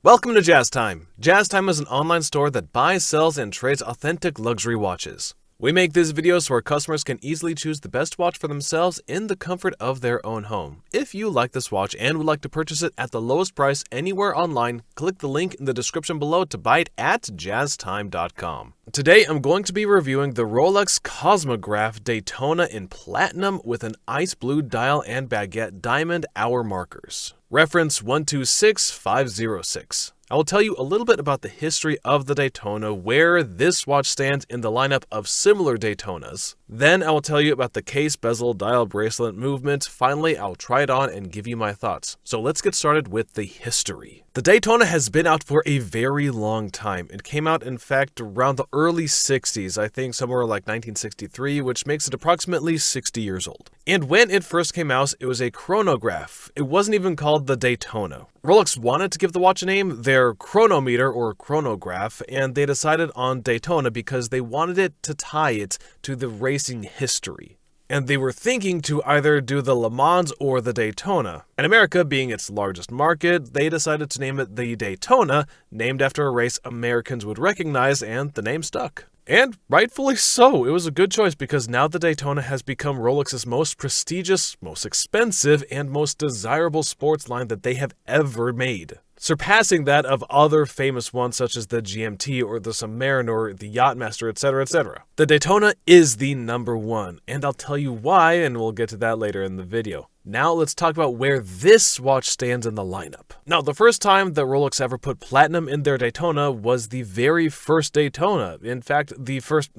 Welcome to Jazz Time. Jazz Time is an online store that buys, sells, and trades authentic luxury watches. We make this video so our customers can easily choose the best watch for themselves in the comfort of their own home. If you like this watch and would like to purchase it at the lowest price anywhere online, click the link in the description below to buy it at jazztime.com. Today I'm going to be reviewing the Rolex Cosmograph Daytona in platinum with an ice blue dial and Baguette Diamond hour markers. Reference 126506. I will tell you a little bit about the history of the Daytona, where this watch stands in the lineup of similar Daytonas. Then I will tell you about the case, bezel, dial, bracelet movement. Finally, I'll try it on and give you my thoughts. So let's get started with the history. The Daytona has been out for a very long time. It came out, in fact, around the early 60s, I think somewhere like 1963, which makes it approximately 60 years old. And when it first came out, it was a chronograph. It wasn't even called the Daytona. Rolex wanted to give the watch a name, their chronometer or chronograph, and they decided on Daytona because they wanted it to tie it to the racing history. And they were thinking to either do the Le Mans or the Daytona. And America being its largest market, they decided to name it the Daytona, named after a race Americans would recognize, and the name stuck. And rightfully so. It was a good choice because now the Daytona has become Rolex's most prestigious, most expensive, and most desirable sports line that they have ever made, surpassing that of other famous ones such as the GMT or the Submariner, the Yachtmaster, etc., etc. The Daytona is the number one, and I'll tell you why, and we'll get to that later in the video. Now let's talk about where this watch stands in the lineup. Now, the first time that Rolex ever put platinum in their Daytona was the very first Daytona. In fact, the first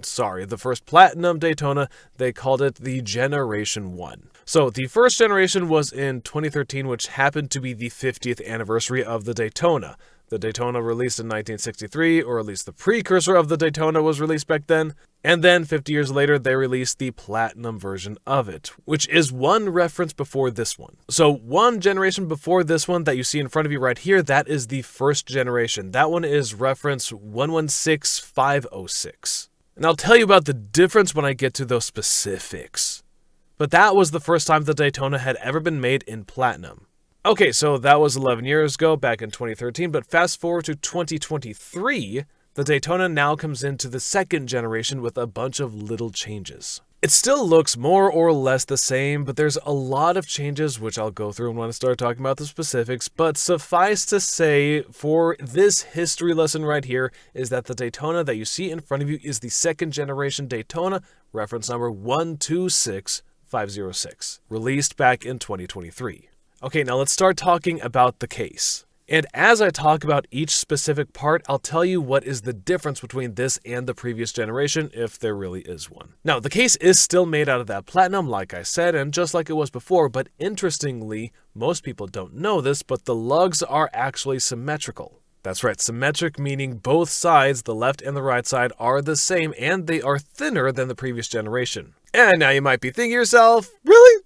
platinum Daytona, they called it the Generation 1. So the first generation was in 2013, which happened to be the 50th anniversary of the Daytona. The Daytona released in 1963, or at least the precursor of the Daytona was released back then. And then 50 years later, they released the platinum version of it, which is one reference before this one. So one generation before this one that you see in front of you right here, that is the first generation. That one is reference 116506. And I'll tell you about the difference when I get to those specifics. But that was the first time the Daytona had ever been made in platinum. Okay, so that was 11 years ago, back in 2013, but fast forward to 2023, the Daytona now comes into the second generation with a bunch of little changes. It still looks more or less the same, but there's a lot of changes which I'll go through when I start talking about the specifics, but suffice to say, for this history lesson right here, is that the Daytona that you see in front of you is the second generation Daytona, reference number 126506, released back in 2023. Okay, now let's start talking about the case. And as I talk about each specific part, I'll tell you what is the difference between this and the previous generation, if there really is one. Now, the case is still made out of that platinum, like I said, and just like it was before, but interestingly, most people don't know this, but the lugs are actually symmetrical. That's right, symmetric meaning both sides, the left and the right side, are the same, and they are thinner than the previous generation. And now you might be thinking to yourself, really?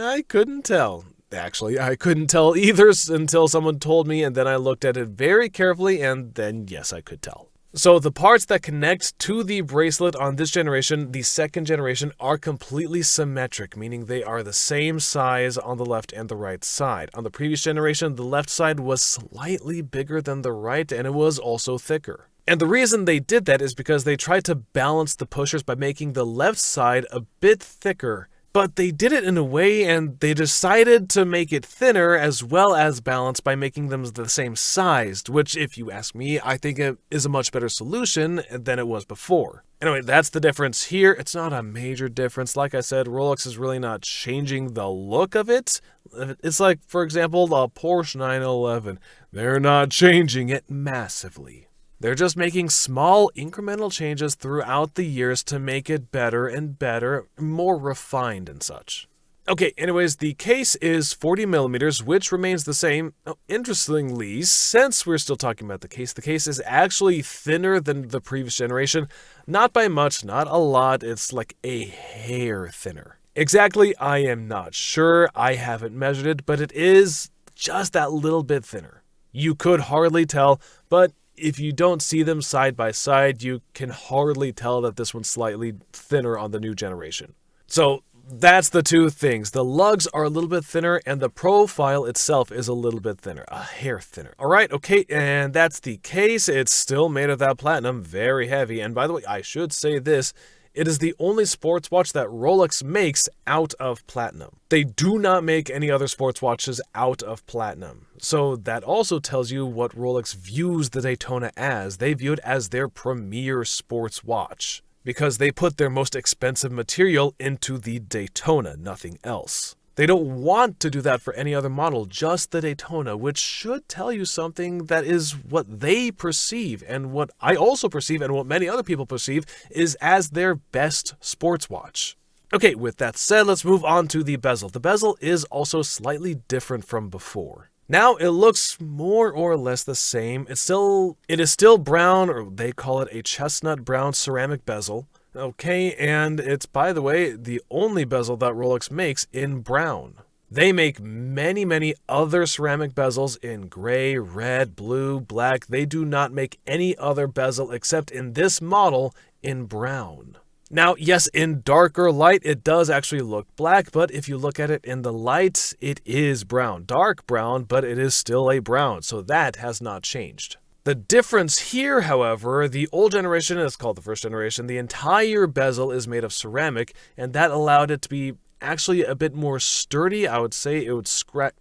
I couldn't tell. Actually, I couldn't tell either until someone told me, and then I looked at it very carefully, and then yes, I could tell. So the parts that connect to the bracelet on this generation, the second generation, are completely symmetric, meaning they are the same size on the left and the right side. On the previous generation, the left side was slightly bigger than the right, and it was also thicker. And the reason they did that is because they tried to balance the pushers by making the left side a bit thicker. But they did it in a way, and they decided to make it thinner as well as balanced by making them the same sized, which, if you ask me, I think it is a much better solution than it was before. Anyway, that's the difference here. It's not a major difference. Like I said, Rolex is really not changing the look of it. It's like, for example, the Porsche 911. They're not changing it massively. They're just making small incremental changes throughout the years to make it better and better, more refined and such. Okay, anyways, the case is 40 millimeters, which remains the same. Interestingly, since we're still talking about the case is actually thinner than the previous generation. Not by much, not a lot, it's like a hair thinner. Exactly, I am not sure, I haven't measured it, but it is just that little bit thinner. You could hardly tell, but if you don't see them side by side, you can hardly tell that this one's slightly thinner on the new generation. So That's the two things. The lugs are a little bit thinner and the profile itself is a little bit thinner, a hair thinner. All right, okay, and that's the case. It's still made of that platinum, very heavy. And by the way, I should say this. It is the only sports watch that Rolex makes out of platinum. They do not make any other sports watches out of platinum. So that also tells you what Rolex views the Daytona as. They view it as their premier sports watch, because they put their most expensive material into the Daytona, nothing else. They don't want to do that for any other model, just the Daytona, which should tell you something that is what they perceive, and what I also perceive, and what many other people perceive, is as their best sports watch. Okay, with that said, let's move on to the bezel. The bezel is also slightly different from before. Now it looks more or less the same. It is still brown, or they call it a chestnut brown ceramic bezel. Okay, and it's, by the way, the only bezel that Rolex makes in brown. They make many other ceramic bezels in gray, red, blue, black. They do not make any other bezel except in this model in brown. Now, yes, in darker light, it does actually look black, but if you look at it in the light, it is brown. Dark brown, but it is still a brown, so that has not changed. The difference here, however, the old generation, it's called the first generation, the entire bezel is made of ceramic, and that allowed it to be actually a bit more sturdy. I would say it would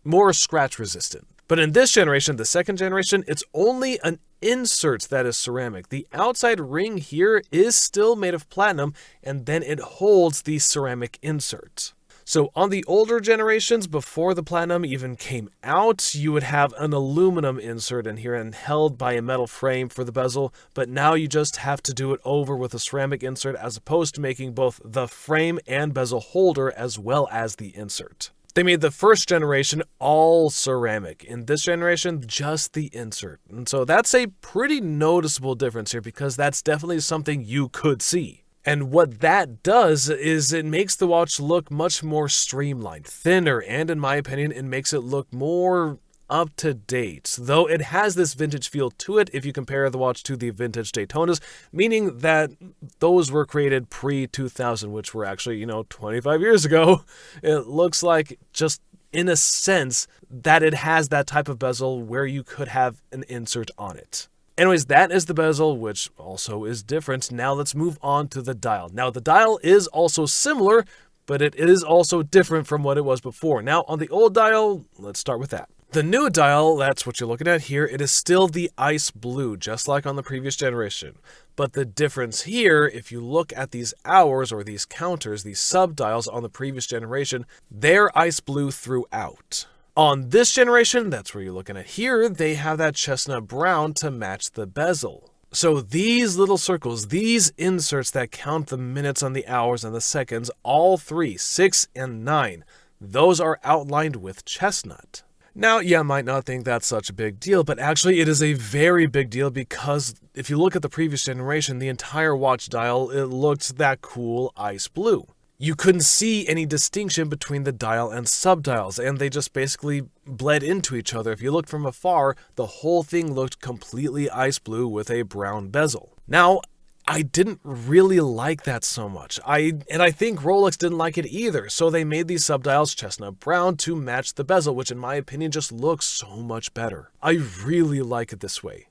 more scratch resistant. But in this generation, the second generation, it's only an insert that is ceramic. The outside ring here is still made of platinum, and then it holds the ceramic insert. So on the older generations, before the platinum even came out, you would have an aluminum insert in here and held by a metal frame for the bezel, but now you just have to do it over with a ceramic insert, as opposed to making both the frame and bezel holder as well as the insert. They made the first generation all ceramic. In this generation, just the insert. And so that's a pretty noticeable difference here, because that's definitely something you could see. And what that does is it makes the watch look much more streamlined, thinner, and in my opinion, it makes it look more up to date. Though it has this vintage feel to it if you compare the watch to the vintage Daytonas, meaning that those were created pre-2000, which were actually, 25 years ago. It looks like, just in a sense, that it has that type of bezel where you could have an insert on it. Anyways, that is the bezel, which also is different. Now let's move on to the dial. Now the dial is also similar, but it is also different from what it was before. Now on the old dial, let's start with that. The new dial, that's what you're looking at here, it is still the ice blue, just like on the previous generation. But the difference here, if you look at these hours or these counters, these sub-dials on the previous generation, they're ice blue throughout. On this generation, that's where you're looking at here, they have that chestnut brown to match the bezel. So these little circles, these inserts that count the minutes on the hours and the seconds, all three, 6 and 9, those are outlined with chestnut. Now, you might not think that's such a big deal, but actually it is a very big deal, because if you look at the previous generation, the entire watch dial, it looked that cool ice blue. You couldn't see any distinction between the dial and subdials, and they just basically bled into each other. If you looked from afar, the whole thing looked completely ice blue with a brown bezel. Now, I didn't really like that so much. I think Rolex didn't like it either, so they made these subdials chestnut brown to match the bezel, which in my opinion just looks so much better. I really like it this way.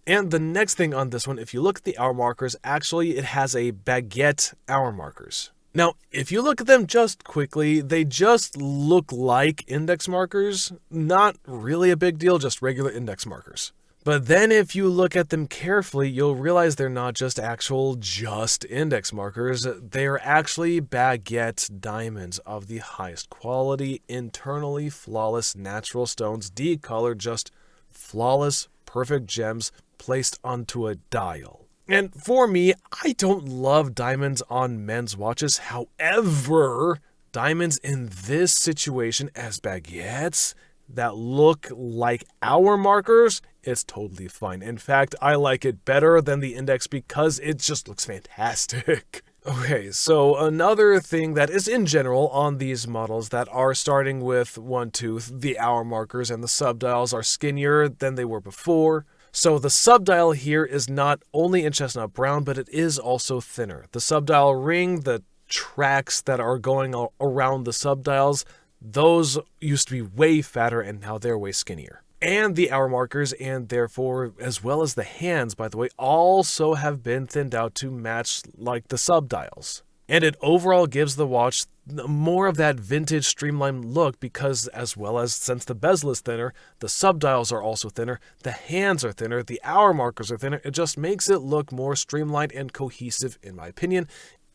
And the next thing on this one, if you look at the hour markers, actually it has a baguette hour markers. Now, if you look at them just quickly, they just look like index markers. Not really a big deal, just regular index markers. But then if you look at them carefully, you'll realize they're not just index markers. They're actually baguette diamonds of the highest quality, internally flawless natural stones, decolored, just flawless, perfect gems placed onto a dial. And for me, I don't love diamonds on men's watches. However, diamonds in this situation as baguettes that look like hour markers, it's totally fine. In fact, I like it better than the index because it just looks fantastic. Okay, so another thing that is in general on these models that are starting with one tooth, the hour markers and the subdials are skinnier than they were before. So the subdial here is not only in chestnut brown, but it is also thinner. The subdial ring, the tracks that are going around the subdials, those used to be way fatter and now they're way skinnier. And the hour markers, and therefore, as well as the hands, by the way, also have been thinned out to match like the subdials. And it overall gives the watch more of that vintage streamlined look because, as well as since the bezel is thinner, the subdials are also thinner, the hands are thinner, the hour markers are thinner. It just makes it look more streamlined and cohesive, in my opinion,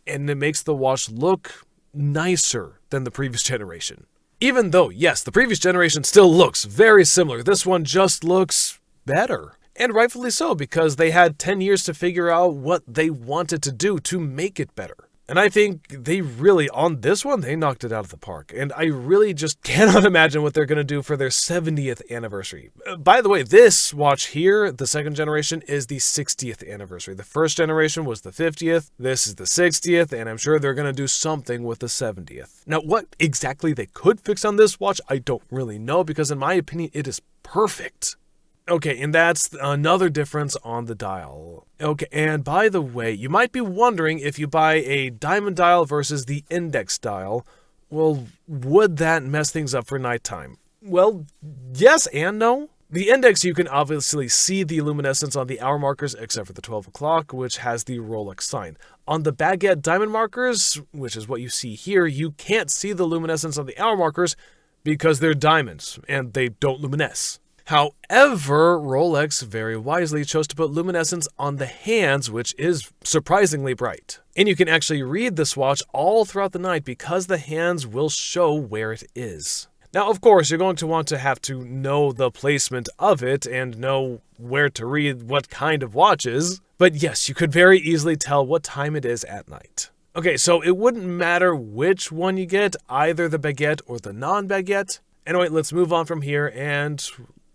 and it makes the watch look nicer than the previous generation. Even though, yes, the previous generation still looks very similar, this one just looks better. And rightfully so, because they had 10 years to figure out what they wanted to do to make it better. And I think they really, on this one, they knocked it out of the park. And I really just cannot imagine what they're going to do for their 70th anniversary. By the way, this watch here, the second generation, is the 60th anniversary. The first generation was the 50th, this is the 60th, and I'm sure they're going to do something with the 70th. Now, what exactly they could fix on this watch, I don't really know, because in my opinion, it is perfect. Okay, and that's another difference on the dial. Okay, and by the way, you might be wondering if you buy a diamond dial versus the index dial, well, would that mess things up for nighttime? Well, yes and no. The index, you can obviously see the luminescence on the hour markers, except for the 12 o'clock, which has the Rolex sign. On the Baguette Diamond markers, which is what you see here, you can't see the luminescence on the hour markers because they're diamonds, and they don't luminesce. However, Rolex very wisely chose to put luminescence on the hands, which is surprisingly bright. And you can actually read this watch all throughout the night because the hands will show where it is. Now, of course, you're going to have to know the placement of it and know where to read what kind of watches. But yes, you could very easily tell what time it is at night. Okay, so it wouldn't matter which one you get, either the Baguette or the non-Baguette. Anyway, let's move on from here and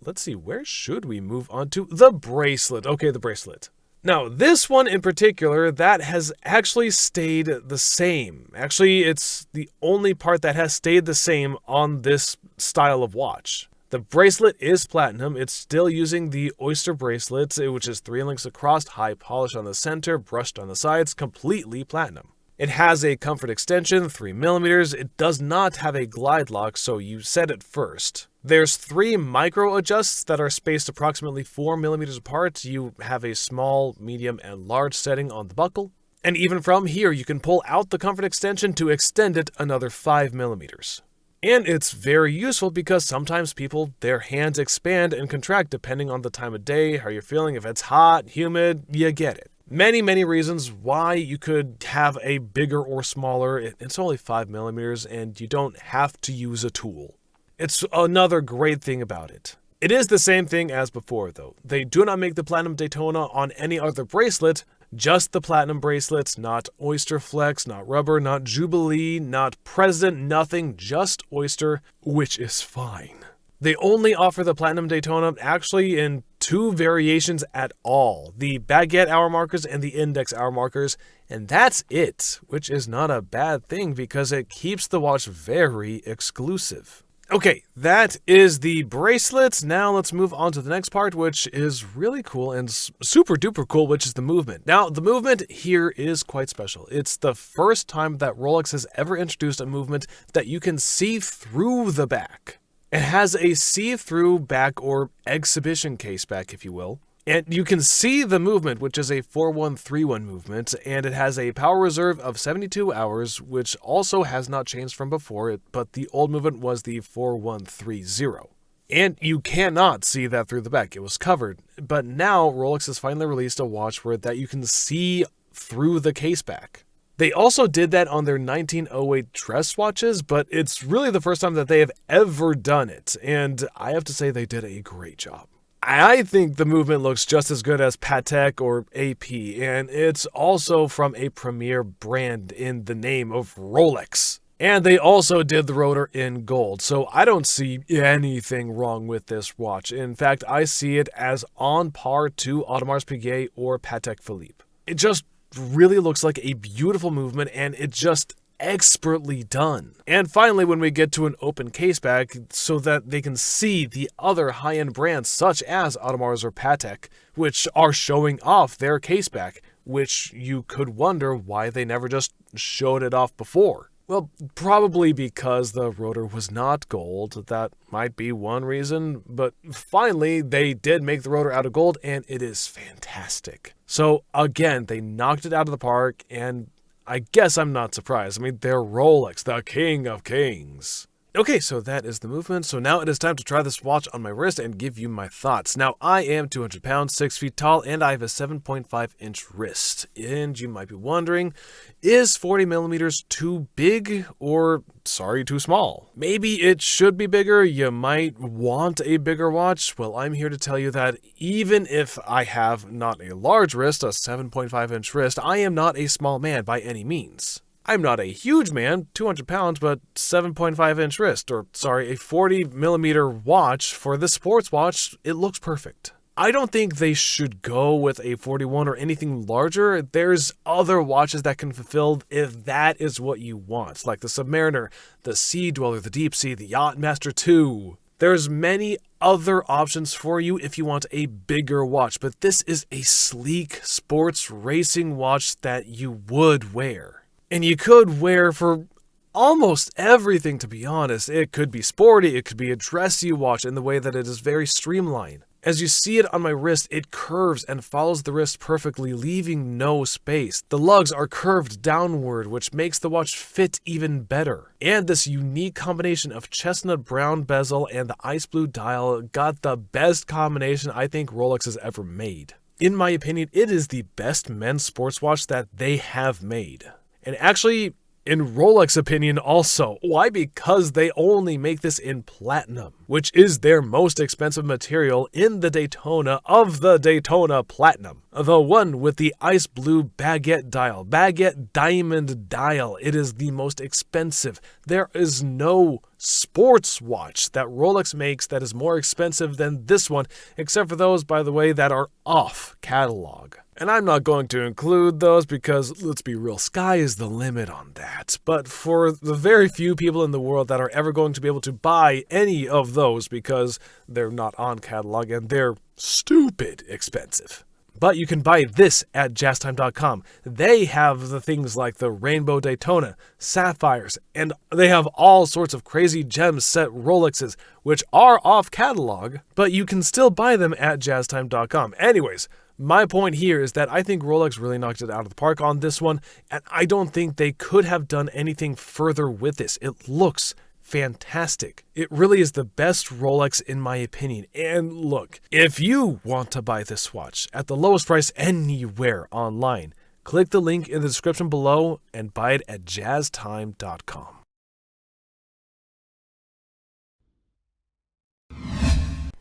let's see, where should we move on to? The bracelet. Okay, the bracelet. Now, this one in particular, that has actually stayed the same. Actually, it's the only part that has stayed the same on this style of watch. The bracelet is platinum. It's still using the Oyster Bracelet, which is 3 links across, high polish on the center, brushed on the sides, completely platinum. It has a comfort extension, 3mm. It does not have a glide lock, so you set it first. There's 3 micro adjusts that are spaced approximately 4mm apart. You have a small, medium, and large setting on the buckle. And even from here, you can pull out the comfort extension to extend it another 5mm. And it's very useful because sometimes their hands expand and contract depending on the time of day, how you're feeling. If it's hot, humid, you get it. Many reasons why you could have a bigger or smaller. It's only 5mm and you don't have to use a tool. It's another great thing about it. It is the same thing as before though. They do not make the Platinum Daytona on any other bracelet, just the Platinum bracelets, not Oyster Flex, not Rubber, not Jubilee, not President, nothing, just Oyster, which is fine. They only offer the Platinum Daytona actually in 2 variations at all, the Baguette hour markers and the index hour markers, and that's it, which is not a bad thing because it keeps the watch very exclusive. Okay, that is the bracelets. Now let's move on to the next part, which is really cool and super duper cool, which is the movement. Now, the movement here is quite special. It's the first time that Rolex has ever introduced a movement that you can see through the back. It has a see-through back or exhibition case back, if you will. And you can see the movement, which is a 4131 movement, and it has a power reserve of 72 hours, which also has not changed from before, but the old movement was the 4130. And you cannot see that through the back. It was covered. But now Rolex has finally released a watch that you can see through the case back. They also did that on their 1908 dress watches, but it's really the first time that they have ever done it, and I have to say they did a great job. I think the movement looks just as good as Patek or AP, and it's also from a premier brand in the name of Rolex. And they also did the rotor in gold, so I don't see anything wrong with this watch. In fact, I see it as on par to Audemars Piguet or Patek Philippe. It just really looks like a beautiful movement, and it's just expertly done. And finally, when we get to an open case back so that they can see the other high-end brands such as Audemars or Patek, which are showing off their case back, which you could wonder why they never just showed it off before? Well, probably because the rotor was not gold. That might be one reason, but finally they did make the rotor out of gold and it is fantastic. So again, they knocked it out of the park, and I guess I'm not surprised. I mean, they're Rolex, the king of kings. Okay, so that is the movement. So now it is time to try this watch on my wrist and give you my thoughts. Now, I am 200 pounds, 6 feet tall, and I have a 7.5-inch wrist. And you might be wondering, is 40 millimeters too big or, sorry, too small? Maybe it should be bigger. You might want a bigger watch. Well, I'm here to tell you that even if I have not a large wrist, a 7.5-inch wrist, I am not a small man by any means. I'm not a huge man, 200 pounds, but 7.5-inch wrist, or sorry, a 40 millimeter watch. For this sports watch, it looks perfect. I don't think they should go with a 41 or anything larger. There's other watches that can fulfill if that is what you want, like the Submariner, the Sea Dweller, the Deep Sea, the Yachtmaster 2. There's many other options for you if you want a bigger watch, but this is a sleek sports racing watch that you would wear. And you could wear for almost everything, to be honest. It could be sporty, it could be a dressy watch in the way that it is very streamlined. As you see it on my wrist, it curves and follows the wrist perfectly, leaving no space. The lugs are curved downward, which makes the watch fit even better. And this unique combination of chestnut brown bezel and the ice blue dial got the best combination I think Rolex has ever made. In my opinion, it is the best men's sports watch that they have made. And actually, in Rolex opinion also. Why? Because they only make this in platinum, which is their most expensive material in the Daytona of the Daytona Platinum. The one with the ice blue baguette dial, baguette diamond dial. It is the most expensive. There is no sports watch that Rolex makes that is more expensive than this one, except for those, by the way, that are off catalog. And I'm not going to include those because, let's be real, sky is the limit on that. But for the very few people in the world that are ever going to be able to buy any of those because they're not on catalog and they're stupid expensive. But you can buy this at jazztime.com. They have the things like the Rainbow Daytona, Sapphires, and they have all sorts of crazy gem set Rolexes, which are off catalog, but you can still buy them at jazztime.com. Anyways, my point here is that I think Rolex really knocked it out of the park on this one, and I don't think they could have done anything further with this. It looks fantastic. It really is the best Rolex in my opinion. And look, if you want to buy this watch at the lowest price anywhere online, click the link in the description below and buy it at jazztime.com.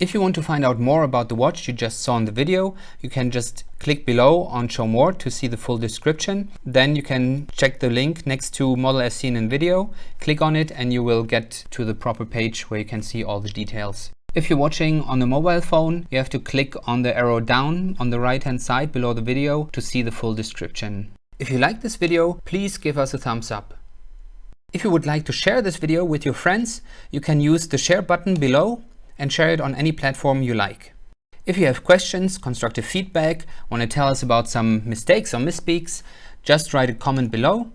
If you want to find out more about the watch you just saw in the video, you can just click below on Show More to see the full description. Then you can check the link next to Model as seen in video, click on it and you will get to the proper page where you can see all the details. If you're watching on a mobile phone, you have to click on the arrow down on the right hand side below the video to see the full description. If you like this video, please give us a thumbs up. If you would like to share this video with your friends, you can use the share button below and share it on any platform you like. If you have questions, constructive feedback, want to tell us about some mistakes or misspeaks, just write a comment below.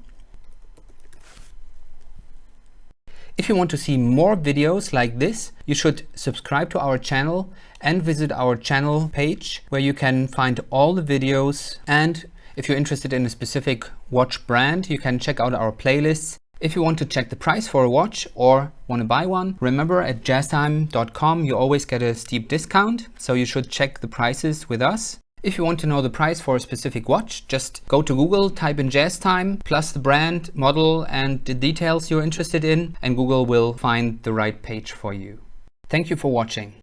If you want to see more videos like this, you should subscribe to our channel and visit our channel page where you can find all the videos. And if you're interested in a specific watch brand, you can check out our playlists. If you want to check the price for a watch or want to buy one, remember at jazztime.com you always get a steep discount, so you should check the prices with us. If you want to know the price for a specific watch, just go to Google, type in JazzTime, plus the brand, model and the details you're interested in, and Google will find the right page for you. Thank you for watching.